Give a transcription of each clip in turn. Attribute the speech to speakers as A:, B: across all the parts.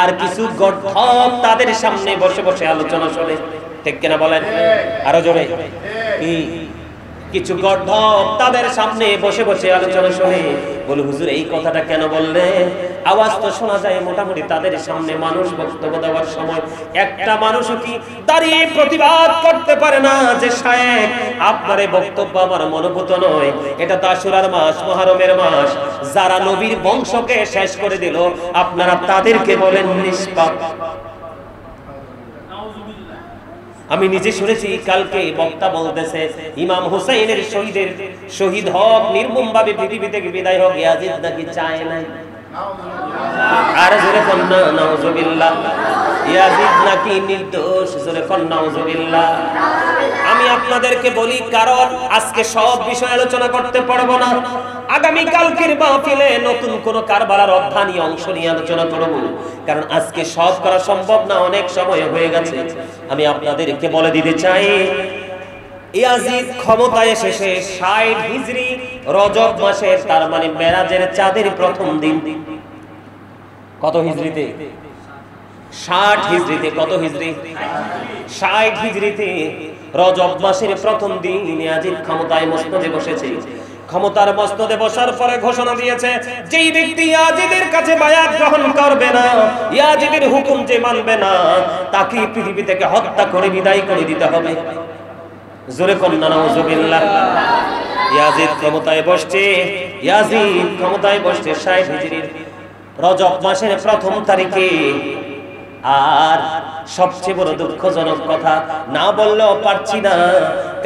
A: আর কিছু গর্ধব তাদের সামনে বসে বসে আলোচনা শুনে। ঠিক কিনা বলেন? আরো জোরে। কিছু গর্ধব তাদের সামনে বসে বসে আলোচনা শুনে। বলে হুজুর এই কথাটা কেন বললেন? আওয়াজ তো শোনা যায় মোটামুটি তাদের সামনে মানুষ বক্তব্য দেওয়ার সময় একটা মানুষও কি দাঁড়িয়ে প্রতিবাদ করতে পারে না যে শায়েখ আপনার এই বক্তব্য আমার মনোভূত নয়, এটা তো আশুরার মাস, মুহররমের মাস, যারা নবীর বংশকে শেষ করে দিল আপনারা তাদেরকে বলেন নিষ্পাপ। আমি নিজে শুনেছি কালকে বক্তা বলতেছে ইমাম হুসাইনের শহীদ হক নির্মমভাবে পৃথিবী থেকে বিদায় হোক, ইয়াজিদ নাকি চায় নাই। আর জোরে কন্যা নাউজুবিল্লাহ, ইয়াজিদ নাকি নির্দোষ, জোরে কন্যা নাউজুবিল্লাহ। আমি আপনাদেরকে বলি, কারণ আজকে সব বিষয় আলোচনা করতে পারবো না, আগামী কালকের মাহফিলে নতুন কোন কারবালার অধ্যায়ী অংশ নিয়ে আলোচনা করব, কারণ আজকে সব করা সম্ভব না, অনেক সময় হয়ে গেছে। আমি আপনাদেরকে বলে দিতে চাই, ইয়াজিদ ক্ষমতায় এসেছে 60 হিজরি রজব মাসে, তার মানে মেরাজের চাঁদের প্রথম দিন। কত হিজরিতে? 60 হিজরিতে। কত হিজরি? 60 হিজরিতে রজব মাসের প্রথম দিন ইয়াজিদ ক্ষমতায় মসনদে বসেছে। ক্ষমতার মসনদে বসার পরে ঘোষণা দিয়েছে, যেই ব্যক্তি ইয়াজিদের কাছে বায়াত গ্রহণ করবে না, ইয়াজিদের হুকুম যে মানবে না, তাকে পৃথিবী থেকে হত্যা করে বিদায় করে দিতে হবে। জোরে কন্যা নাউজুবিল্লাহ। ইয়াজিদ ক্ষমতায় বসছে, ইয়াজিদ ক্ষমতায় বসছে 60 হিজরির রজব মাসের প্রথম তারিখে। আর সবচেয়ে বড় দুঃখজনক কথা, না বললেও পারছি না,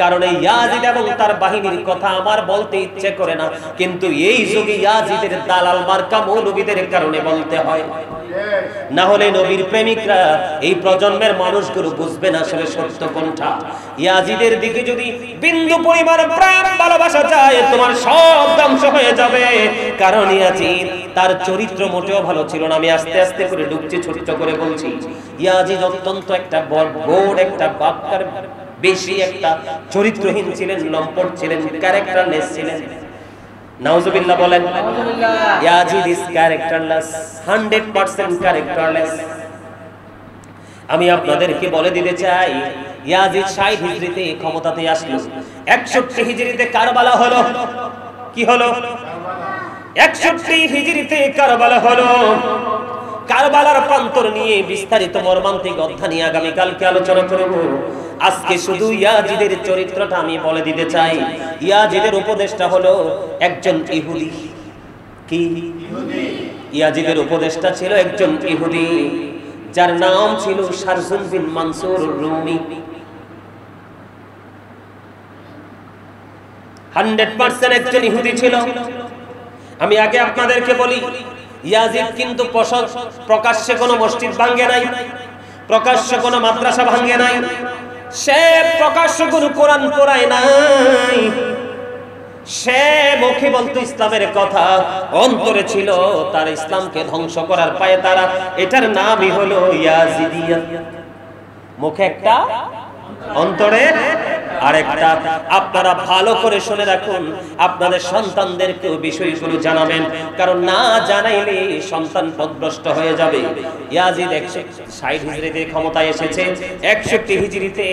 A: কারণ এই ইয়াজিদ এবং তার বাহিনীর কথা আমার বলতে ইচ্ছে করে না, কিন্তু এই যুগে ইয়াজিদের দালাল মার্কা মৌলবীদের কারণে বলতে হয়। না হলে নবীর প্রেমিকরা, এই প্রজন্মের মানুষগুলো বুঝবে না আসলে সত্য কোনটা। ইয়াজিদের দিকে যদি বিন্দু পরিমাণ প্রেম ভালোবাসা চায়, তোমার সব ধ্বংস হয়ে যাবে, কারণ ইয়াজিদ তার চরিত্র মোটেও ভালো ছিল না। আমি আস্তে আস্তে করে ঢুকছি, ছোট করে বলছি। ইয়াজিদ অত্যন্ত একটা বড় একটা বাপকার বেশি একটা চরিত্রহীন ছিলেন, লম্পট ছিলেন, ক্যারেক্টারলেস ছিলেন। নাউজুবিল্লাহ বলেন। Yazid is characterless, 100% characterless. আমি আপনাদেরকে বলে দিতে চাই, ইয়াজিদ 60 হিজরিতে ক্ষমতাতে আসলো। 61 হিজরিতে কারবালা হলো। কি হলো? 61 হিজরিতে কারবালা হলো। কারবালার প্রান্তর নিয়ে বিস্তারিত মর্মান্তিক অধ্যায় নিয়ে আগামী কালকে আলোচনা করব। আজকে শুধু ইয়াজিদের চরিত্রটা আমি বলে দিতে চাই। ইয়াজিদের উপদেষ্টা হলো একজন ইহুদি। কি ইহুদি? ইয়াজিদের উপদেষ্টা ছিল একজন ইহুদি, যার নাম ছিল শারজুল বিন মানসুর রুমি। 100% একজন ইহুদি ছিল। আমি আগে আপনাদেরকে বলি, ইয়াজিদ কিন্তু প্রকাশ্যে কোনো মসজিদ ভাঙে নাই, প্রকাশ্যে কোনো মাদ্রাসা ভাঙে নাই, সে প্রকাশ্য কোনো কোরআন পড়ায় নাই, সে মুখে বলতো ইসলামের কথা, অন্তরে ছিল তার ইসলামকে ধ্বংস করার পায়ে তারা। এটার নামই হলো ইয়াজিদিয়াত। মুখে একটা, অন্তরে আরেকটা। আপনারা ভালো করে শুনে রাখুন, আপনাদের সন্তানদেরকেও বিষয়গুলো জানাবেন, কারণ না জানাইলে সন্তান পথভ্রষ্ট হয়ে যাবে। ইয়াজিদ 60 হিজরিতে ক্ষমতায় এসেছে। 61 হিজরিতে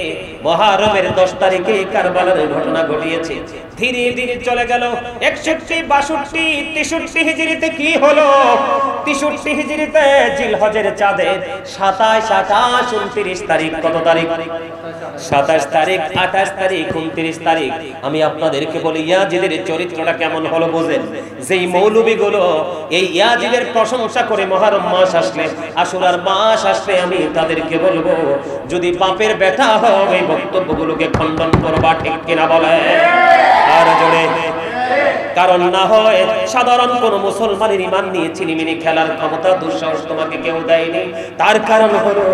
A: মুহররমের 10 তারিখে কারবালার ঘটনা ঘটিয়েছে। ধীরে ধীরে চলে গেল 61, 62, 63 হিজরিতে কি হলো? 63 হিজরিতে জিলহজের চাঁদে 27, 28, 29 তারিখ। কত তারিখ? 27 তারিখ, 28 তারিখ, 29 তারিখ। আমি আপনাদেরকে বলি, ইয়াজিদের চরিত্রটা কেমন হলো বোঝেন। যেই মৌলবীগুলো এই ইয়াজিদের প্রশংসা করে মুহররম মাস আসলে, আশুরার মাস আসলে, আমি তাদেরকে বলবো, যদি পাপের ব্যথা হয় এই বক্তব্যগুলোকে খণ্ডন করবা। ঠিক কিনা বলে? আর জোরে। কারণ না হয় সাধারণ কোন মুসলমানের ঈমান নিয়ে চিনিমিনি খেলার ক্ষমতা, দুঃসাহস তোমাকে কেউ দেয়নি। তার কারণ হলো,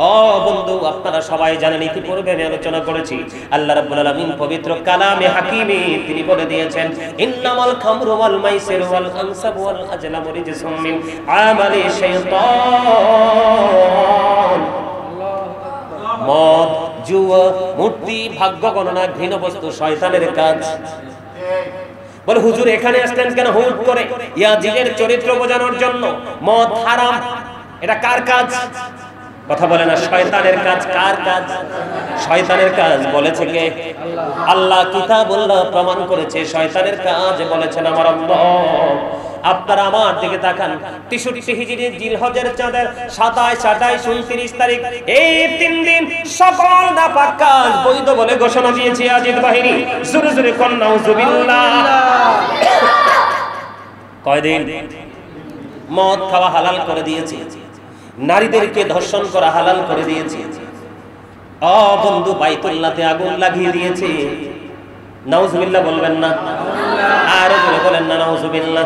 A: ও বন্ধু, আপনারা সবাই জানেন, ইতিপূর্বে আমি আলোচনা করেছি, আল্লাহ রাব্বুল আলামিন পবিত্র কালামে হাকিমে তিনি বলে দিয়েছেন, ইন্নামাল খামরু ওয়াল মাইসিরু ওয়াল আনসাবু ওয়াল আজলামু রিজসুম মিন আমালি শাইতান। মদ, জুয়া, মূর্তি, ভাগ্য গণনা, ঘৃণ বস্তু শয়তানের কাজ। বলে হুজুর এখানে আসলেন কেন হুট করে? ইয়াজিদের চরিত্র বোঝানোর জন্য। মদ হারাম, এটা কার কাজ? কথা বলে না, শয়তানের কাজ। কার কাজ? শয়তানের কাজ। বলেছে কে? আল্লাহ কিতাবুল্লাহ প্রমাণ করেছে শয়তানের কাজ বলেছেন আমার আল্লাহ। আপনারা আমার দিকে তাকান, 63 হিজরির জিলহজের চাঁদের 27, 28, 29 তারিখ এই 3 দিন সকল নাপাক কাজ বৈধ বলে ঘোষণা দিয়েছে ইয়াজিদ বাহিনী। জোরে জোরে কোন নাউজুবিল্লাহ। কয়দিন? মদ খাওয়া হালাল করে দিয়েছে, নারীদেরকে ধর্ষণ করা হালাল করে দিয়েছে, বন্ধু বাইতুল্লাহতে আগুন লাগিয়ে দিয়েছে। নাউজুবিল্লাহ বলবেন না? আর জোরে বলেন না নাউজুবিল্লাহ।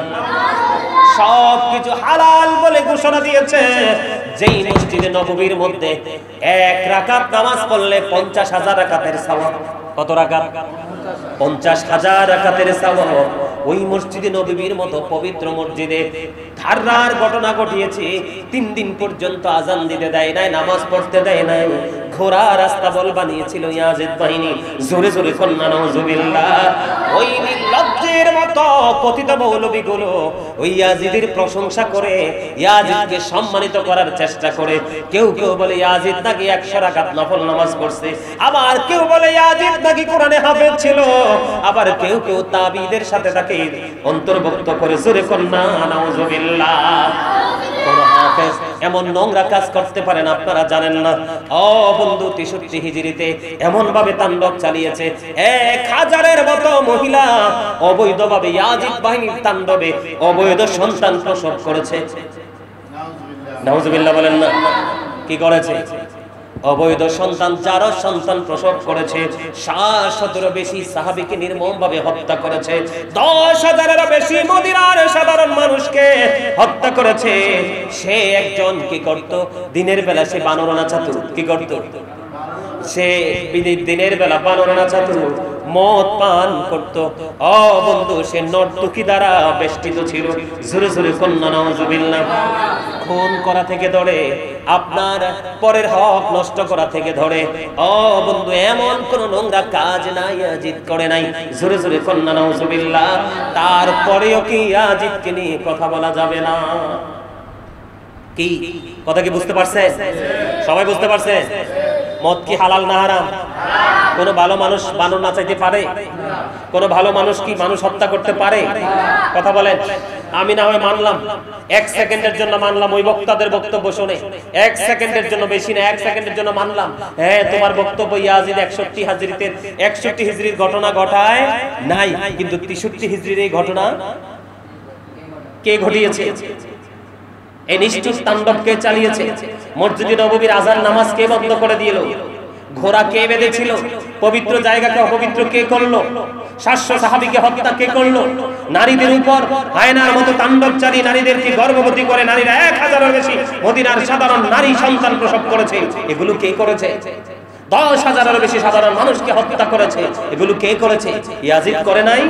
A: সবকিছু হালাল বলে ঘোষণা দিয়েছে। যেই মসজিদে নববীর মধ্যে 1 রাকাত নামাজ পড়লে 50,000 রাকাতের সওয়াব। কত রাকাত? 50,000 রাকাতের সওয়াব। ওই মসজিদে নববীর মতো পবিত্র মসজিদে ধাররার ঘটনা ঘটিয়েছে। 3 দিন পর্যন্ত আজান দিতে দেয় নাই, নামাজ পড়তে দেয় নাই, ঘোড়া রাস্তা বল বানিয়েছিল ইয়াজিদ বাহিনী। জোরে জোরে কন্না নাউজুবিল্লাহ। ওই নির্লজ্জের মতো পতিত মৌলবীগুলো ওই ইয়াজিদের প্রশংসা করে, ইয়াজিদকে সম্মানিত করার চেষ্টা করে। কেউ কেউ বলে ইয়াজিদ নাকি 100 রাকাত নফল নামাজ পড়ছে, আবার কেউ বলে ইয়াজিদ নাকি কোরআনে হাফেজ ছিল, আবার কেউ কেউ তাবিদের সাথে তাকে অন্তর্ভুক্ত করে। জোরে কন্না নাউজুবিল্লাহ। কোন হাফেজ এমন নোংরা কাজ করতে পারেন আপনারা জানেন না? বন্ধু 63 হিজরিতে এমন ভাবে তাণ্ডব চালিয়েছে, 1000-এর মতো মহিলা অবৈধভাবে ইয়াজিদ বাহিনীর তাণ্ডবে অবৈধ সন্তান প্রসব করেছে। নাউজুবিল্লাহ বলেন না? কি করেছে? অবৈধ সন্তান, 4 সন্তান প্রসব করেছে। 700-এরও বেশি সাহাবীকে নির্মমভাবে হত্যা করেছে। 10,000-এরও বেশি মদিনার সাধারণ মানুষকে হত্যা করেছে। সে একজন কি করত? দিনের বেলা সে বানর নাচাতো। কি করত? সে দিনের বেলা বানর নাচাতো, মদ পান করত। বন্ধু সে নর্তকী দ্বারা বেষ্টিত ছিল। জোরে জোরে কন্না নাউজুবিল্লাহ। খুন করা থেকে ধরে আপনার পরের হক নষ্ট করা থেকে ধরে বন্ধু এমন কোন নোংরা কাজ নাই ইয়াজিদ করে নাই। জোরে জোরে কন্না নাউজুবিল্লাহ। তারপরেও কি ইয়াজিদকে নিয়ে কথা বলা যাবে না? কি কথা কি বুঝতে পারছেন? সবাই বুঝতে পারছে? মদ কি হালাল না হারাম? কোন ভালো মানুষ বানর নাচাইতে পারে? কোন ভালো মানুষ কি মানুষ হত্যা করতে পারে? কথা বলেন। আমি না হয় মানলাম, 1 সেকেন্ডের জন্য মানলাম ওই বক্তাদের বক্তব্য শুনে, 1 সেকেন্ডের জন্য, বেশি না 1 সেকেন্ডের জন্য মানলাম, হ্যাঁ তোমার বক্তব্য ইয়াজিদ 61 হিজরির ঘটনা ঘটায় নাই, কিন্তু 63 হিজরির এই ঘটনা কে ঘটিয়েছে? এই নিষ্ঠুর তাণ্ডব কে চালিয়েছে? মসজিদে নববীর আযান নামাজ কে বন্ধ করে দিল? ঘোড়া কে বেঁধেছিল? পবিত্র জায়গাকে অপবিত্র কে করলো? 700 সাহাবীকে হত্যা কে করলো? নারীদের উপর হায়নার মতো তাণ্ডব চালিয়ে নারীদেরকে গর্ভবতী করে নারীরা 1000-এর বেশি মদিনার সাধারণ নারী সন্তান প্রসব করেছে। এগুলো কে করেছে? 10,000-এর বেশি সাধারণ মানুষকে হত্যা করেছে। এগুলো কে করেছে? ইয়াজিদ করে নাই?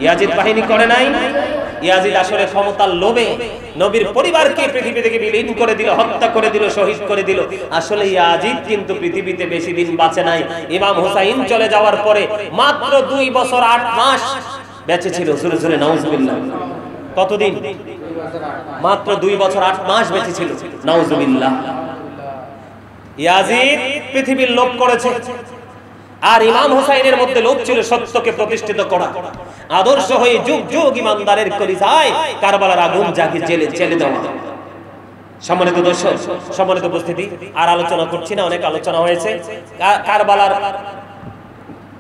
A: ইয়াজিদ বাহিনী করে নাই? ইয়াজিদ আসলে ক্ষমতার লোভে নবীর পরিবারকে পৃথিবী থেকে বিলীন করে দিল, হত্যা করে দিল, শহীদ করে দিল। আসলে ইয়াজিদ কিন্তু পৃথিবীতে বেশি দিন বাঁচে নাই। ইমাম হুসাইন চলে যাওয়ার পরে মাত্র 2 বছর 8 মাস বেঁচে ছিল। জোরে জোরে নাউজুবিল্লাহ। কতদিন? মাত্র 2 বছর 8 মাস বেঁচে ছিল। নাউজুবিল্লাহ। ইয়াজিদ পৃথিবীর লোভ করেছে, আর ইমাম হুসাইনের মধ্যে লোভ ছিল সত্যকে প্রতিষ্ঠিত করা। আদর্শ হয়ে যুগ যুগ ইমানদারের কলিজায় কারবালার আগুন জাগিয়ে জেলে দেওয়া। সম্মানিত দর্শক, সম্মানিত উপস্থিতি, আর আলোচনা করছি না, অনেক আলোচনা হয়েছে। কারবালার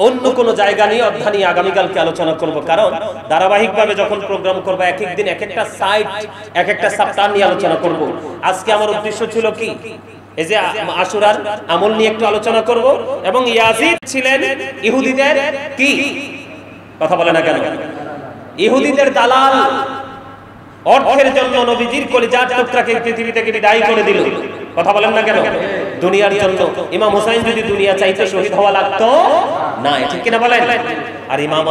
A: অন্য কোন জায়গা নিয়ে অধ্যায় নিয়ে আগামীকালকে আলোচনা করব, কারণ ধারাবাহিকভাবে যখন প্রোগ্রাম করব এক এক দিন এক একটা সাইট, এক একটা সপ্তাহ নিয়ে আলোচনা করব। আজকে আমার উদ্দেশ্য ছিল কি, এই যে আশুরার আমল নিয়ে একটু আলোচনা করব, এবং ইয়াজিদ ছিলেন ইহুদিদের কি কথা বলে না কেন? ইহুদিদের দালাল। অর্থের জন্য নবীজির কলিজার টুকরাকে পৃথিবী থেকে বিদায় করে দিল। কথা বলেন না কেন? দুনিয়ার জন্য ইমাম হুসাইন যদি দুনিয়া চাইতে শহীদ হওয়া লাগতো না, ঠিক কিনা বলেন? আর ইমাম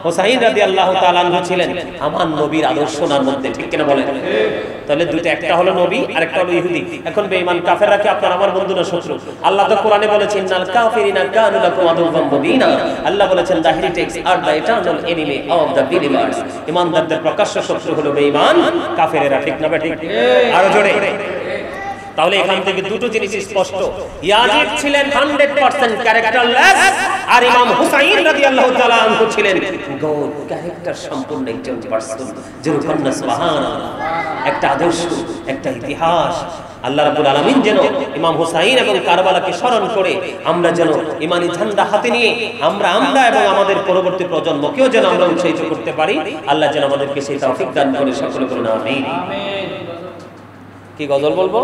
A: হুসাইন রাদিয়াল্লাহু তাআলা আনহু ছিলেন আমার নবীর আদর্শনার মধ্যে, ঠিক কিনা বলেন? তাহলে দুইটা, একটা হলো নবী আর একটা হলো ইহুদি। এখন বেঈমান কাফেররা কি আপনার আমার বন্ধু না শত্রু? আল্লাহ তো কোরআনে বলেছেন ইন্নাল কাফিরিনা কানু লাকুম আদুওয়াম মুবিনা। আল্লাহ বলেছেন the heretics are the eternal enemy of the believers. ইমানদারদের প্রকাশ্য শত্রু হলো বেঈমান কাফেরেরা, ঠিক না ঠিক? আরো জোরে। তাহলে এখান থেকে দুটো জিনিস স্পষ্ট, ইয়াজিদ ছিলেন 100% ক্যারেক্টারলেস, আর ইমাম হুসাইন রাদিয়াল্লাহু তাআলা আনহু ছিলেন গুড ক্যারেক্টার সম্পূর্ণ একজন পারসন। যেরকম না সুবহানাল্লাহ, একটা আদর্শ, একটা ইতিহাস। আল্লাহ রাব্বুল আলামিন যেন ইমাম হুসাইন এবং কারবালাকে স্মরণ করে আমরা যেন ঈমানি ঝান্ডা হাতে নিয়ে আমরা এবং আমাদের পরবর্তী প্রজন্মকেও যেন আমরা উৎসাহিত করতে পারি। আল্লাহ যেন আমাদেরকে সেই তৌফিক দান করে, সকলে বলুন আমিন। কি গজল বলবো?